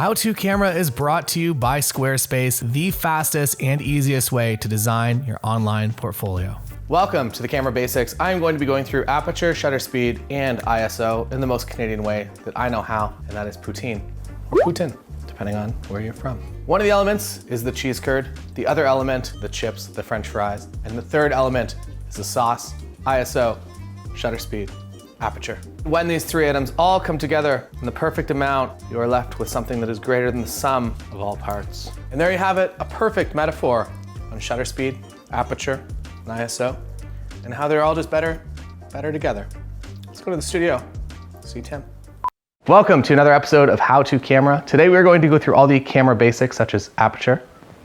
How To Camera is brought to you by Squarespace, the fastest and easiest way to design your online portfolio. Welcome to the Camera Basics. I'm going to be going through aperture, shutter speed, and ISO in the most Canadian way that I know how, and that is poutine, or Putin, depending on where you're from. One of the elements is the cheese curd, the other element, the chips, the French fries, and the third element is the sauce, ISO, shutter speed, aperture. When these three items all come together in the perfect amount, you are left with something that is greater than the sum of all parts. And there you have it, a perfect metaphor on shutter speed, aperture, and ISO, and how they're all just better together. Let's go to the studio, see Tim. Welcome to another episode of How To Camera. Today we're going to go through all the camera basics such as aperture,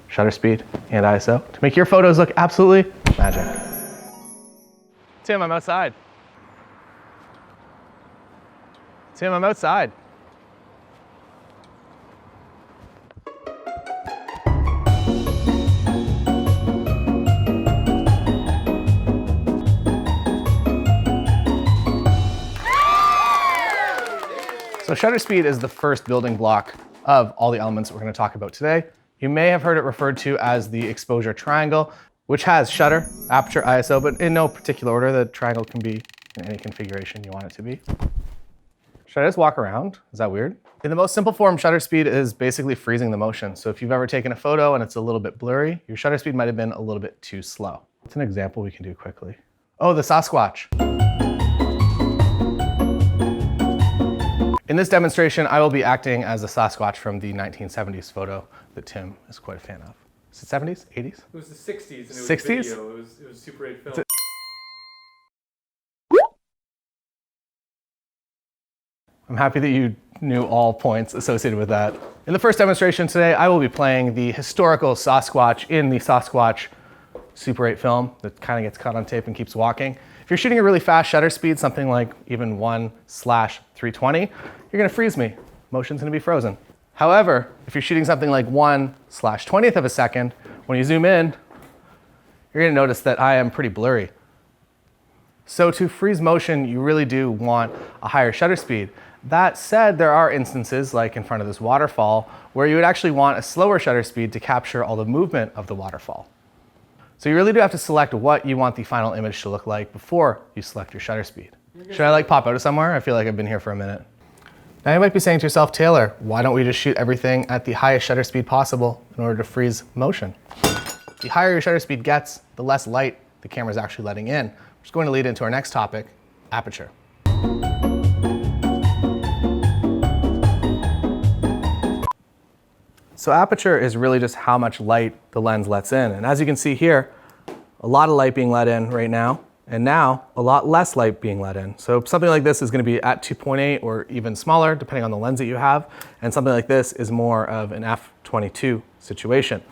shutter speed, and ISO to make your photos look absolutely magic. Tim, I'm outside. Tim, I'm outside. So shutter speed is the first building block of all the elements that we're going to talk about today. You may have heard it referred to as the exposure triangle, which has shutter, aperture, ISO, but in no particular order. The triangle can be in any configuration you want it to be. Should I just walk around? Is that weird? In the most simple form, shutter speed is basically freezing the motion. So if you've ever taken a photo and it's a little bit blurry, your shutter speed might have been a little bit too slow. What's an example we can do quickly? Oh, the Sasquatch. In this demonstration, I will be acting as the Sasquatch from the 1970s photo that Tim is quite a fan of. Is it 70s, 80s? It was the 60s and it was 60s? video. It was Super 8 film. I'm happy that you knew all points associated with that. In the first demonstration today, I will be playing the historical Sasquatch in the Sasquatch Super 8 film that kind of gets caught on tape and keeps walking. If you're shooting a really fast shutter speed, something like even 1/320, you're gonna freeze me. Motion's gonna be frozen. However, if you're shooting something like 1/20th of a second, when you zoom in, you're gonna notice that I am pretty blurry. So to freeze motion, you really do want a higher shutter speed. That said, there are instances, like in front of this waterfall, where you would actually want a slower shutter speed to capture all the movement of the waterfall. So you really do have to select what you want the final image to look like before you select your shutter speed. Should I pop out of somewhere? I feel like I've been here for a minute. Now you might be saying to yourself, Taylor, why don't we just shoot everything at the highest shutter speed possible in order to freeze motion? The higher your shutter speed gets, the less light the camera is actually letting in, which is going to lead into our next topic, aperture. So aperture is really just how much light the lens lets in. And as you can see here, a lot of light being let in right now, and now a lot less light being let in. So something like this is going to be at 2.8 or even smaller, depending on the lens that you have. And something like this is more of an f/22 situation.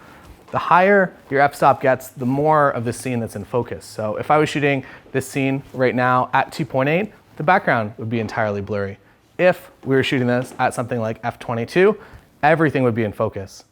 The higher your f-stop gets, the more of the scene that's in focus. So if I was shooting this scene right now at 2.8, the background would be entirely blurry. If we were shooting this at something like f/22, everything would be in focus.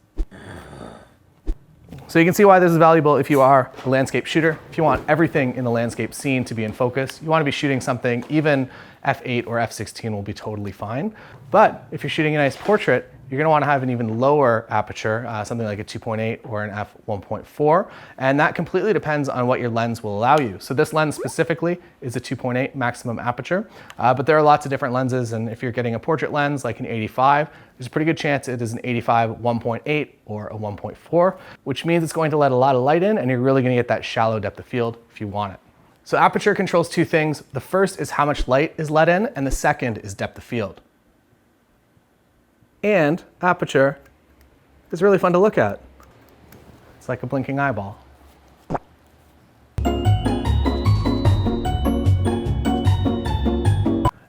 So you can see why this is valuable if you are a landscape shooter. If you want everything in the landscape scene to be in focus, you want to be shooting something, even f8 or f16 will be totally fine. But if you're shooting a nice portrait, you're going to want to have an even lower aperture, something like a 2.8 or an f1.4, and that completely depends on what your lens will allow you. So this lens specifically is a 2.8 maximum aperture, but there are lots of different lenses, and if you're getting a portrait lens like an 85, there's a pretty good chance it is an 85 1.8 or a 1.4, which means it's going to let a lot of light in, and you're really going to get that shallow depth of field if you want it. So aperture controls two things. The first is how much light is let in, and the second is depth of field. And aperture is really fun to look at. It's like a blinking eyeball.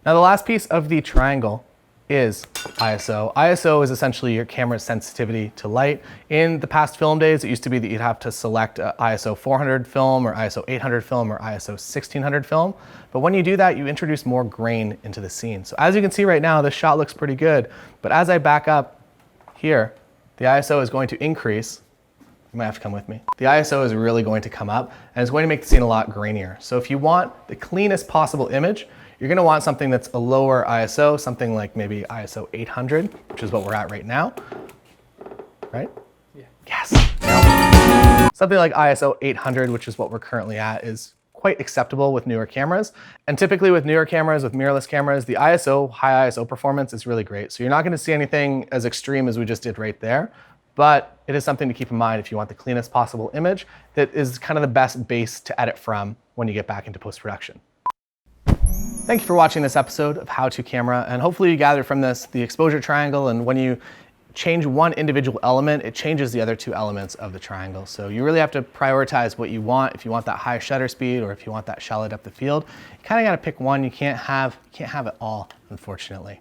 Now the last piece of the triangle is ISO. ISO is essentially your camera's sensitivity to light. In the past film days, it used to be that you'd have to select ISO 400 film or ISO 800 film or ISO 1600 film. But when you do that, you introduce more grain into the scene. So as you can see right now, this shot looks pretty good. But as I back up here, the ISO is going to increase. You might have to come with me. The ISO is really going to come up and it's going to make the scene a lot grainier. So if you want the cleanest possible image, you're gonna want something that's a lower ISO, something like maybe ISO 800, which is what we're at right now, right? Yeah. Yes. Nailed it. Something like ISO 800, which is what we're currently at, is quite acceptable with newer cameras. And typically with newer cameras, with mirrorless cameras, the ISO, high ISO performance is really great. So you're not gonna see anything as extreme as we just did right there, but it is something to keep in mind if you want the cleanest possible image that is kind of the best base to edit from when you get back into post-production. Thank you for watching this episode of How To Camera, and hopefully you gathered from this the exposure triangle, and when you change one individual element, it changes the other two elements of the triangle. So you really have to prioritize what you want. If you want that high shutter speed or if you want that shallow depth of field, you kind of got to pick one. You can't have it all, unfortunately.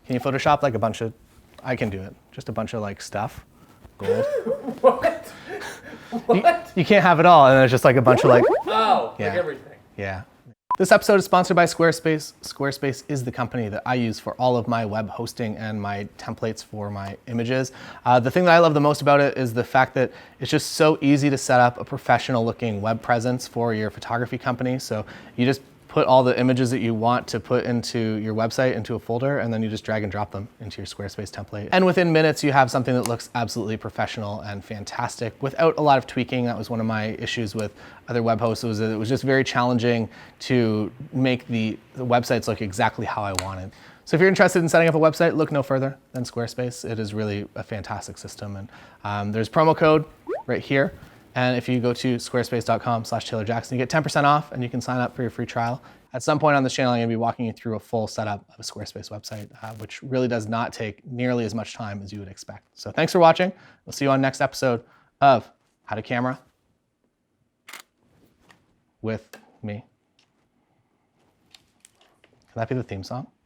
Can you Photoshop like a bunch of, I can do it, just a bunch of like stuff, gold. What? What? You can't have it all, and then it's just like a bunch of like, Oh, yeah. like everything. Yeah. This episode is sponsored by Squarespace. Squarespace is the company that I use for all of my web hosting and my templates for my images. The thing that I love the most about it is the fact that it's just so easy to set up a professional looking web presence for your photography company. So you just put all the images that you want to put into your website into a folder, and then you just drag and drop them into your Squarespace template. And within minutes, you have something that looks absolutely professional and fantastic without a lot of tweaking. That was one of my issues with other web hosts, was that it was just very challenging to make the websites look exactly how I wanted. So if you're interested in setting up a website, look no further than Squarespace. It is really a fantastic system. And there's promo code right here. And if you go to squarespace.com/TaylorJackson, you get 10% off and you can sign up for your free trial. At some point on this channel, I'm gonna be walking you through a full setup of a Squarespace website, which really does not take nearly as much time as you would expect. So thanks for watching. We'll see you on next episode of How to Camera with me. Can that be the theme song?